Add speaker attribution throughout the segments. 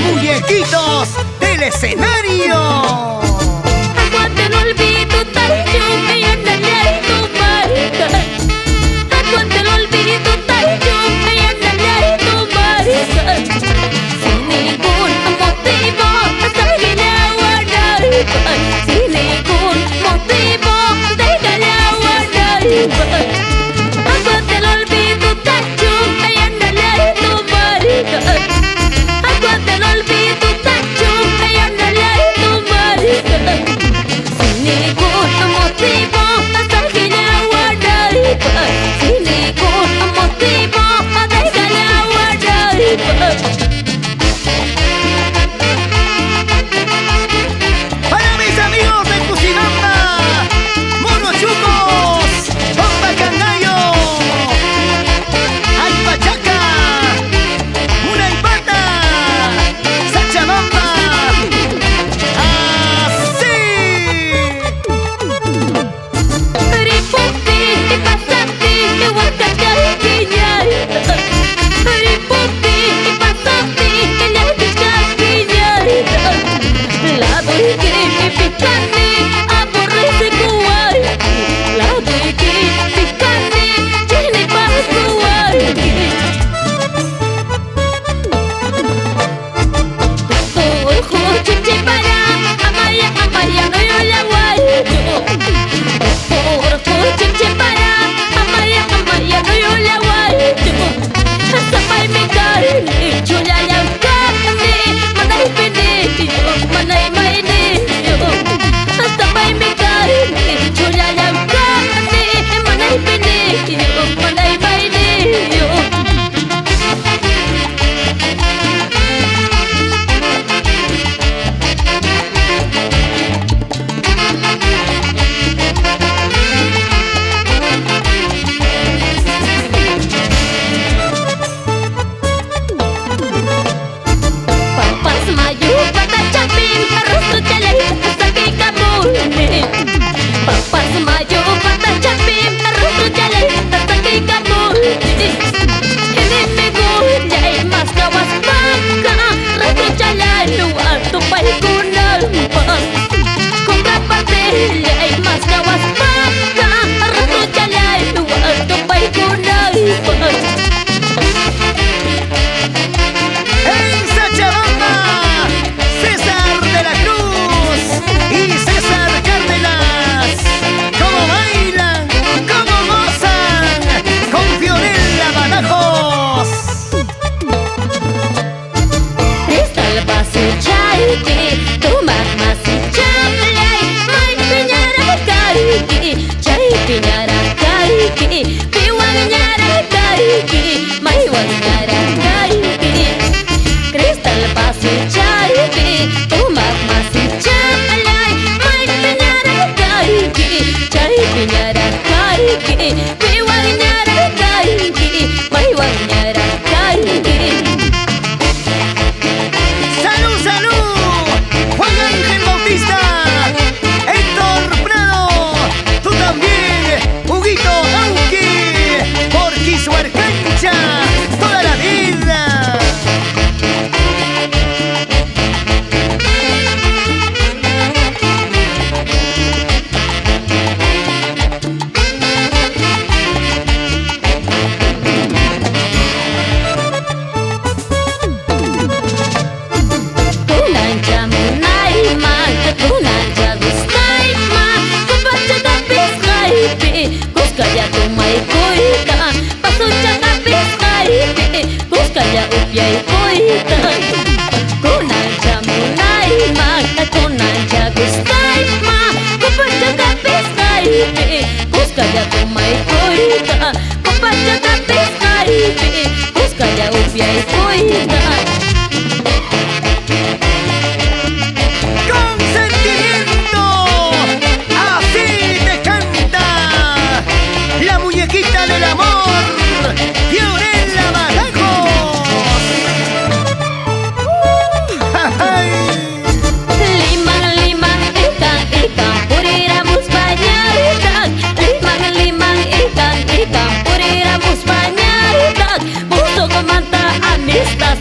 Speaker 1: muñequitos del escenario.
Speaker 2: Aguante, no olvido tan chume y ándale a tomar. Aguante, no olvido tan chume y ándale a tomar. Sin ningún motivo déjale aguardar. Sin ningún motivo déjale aguardar. Aguante, no olvido tan chume y ándale a tomar. Aguante, no olvido tan chume y ándale a tomar. Sin ningún motivo déjale aguardar. Sin ningún motivo déjale aguardar.
Speaker 1: Para mis amigos de Cusinamba, Monos Chucos, Bomba Cangallo, Alpachaca, Una Ipata, Sachabamba, así.
Speaker 2: Ripupi, pasati, huacachal, quiñar. Ripupi, pasati, huacachal, quiñar. La doy que picante, aborrece cuar. La doy que picante, tiene para cuar. Ojo, chiche para, amaya, amaya, no yo la guayo. Ojo, chiche para, amaya, amaya, no yo la guayo. Hasta para mi carne, chula la carne, manay pendejo, manay maeneo. Hasta para mi carne, chula la carne, manay pendejo, manay maeneo. Papas mayu, pata chapin, arroz tu chalay, hasta que cabone. Papas mayu, pata chapin, arroz tu chalay, hasta que cabone. Enemigo, ya hay más cawas paca, arroz tu chalay, no harto pa'y kunalpa. Compra pastel, ya hay más cawas paca, arroz tu chalay, no harto pa'y kunalpa.
Speaker 1: En Sachabamba, César de la Cruz y César Cárdenas. ¿Cómo bailan? ¿Cómo gozan? Con Fiorella Badajoz.
Speaker 2: Cristal basu chayki, tumak masu chaplay, may piñara kariki, chay piñara kariki, piwang ñara kariki, may wang ñara kariki. Cristal basu chayki, tumak masu chaplay, may piñara kariki, chay piñara kariki, piwang ñara kariki, may wang ñara kariki.
Speaker 1: ¡Salud, salud! Juan Ángel Bautista, Héctor Prado, tú también, Huguito Auqui, por Quisuarcancha, toda la vida.
Speaker 2: Kunanja munay man, kunanja gustay man, kupacha kapis kaipi, kuskaya tumay koita, pasucha kapis kaipi, kuskaya upyay koita. Kunanja munay man, kunanja gustay man, kupacha kapis kaipi, kuskaya tumay koita, kupacha kapis kaipi, kuskaya upyay koita.
Speaker 1: ¡Con sentimiento! Así te canta la muñequita del amor, Fiorella Badajoz. ¡Ay!
Speaker 2: Limang, limang, ikan, ikan, puriramus banyak. Limang, limang, ikan, ikan, puriramus banyak. Busog manta amistad,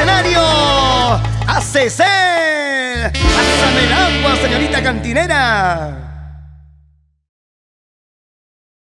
Speaker 1: escenario a César. Pásame el agua, señorita cantinera.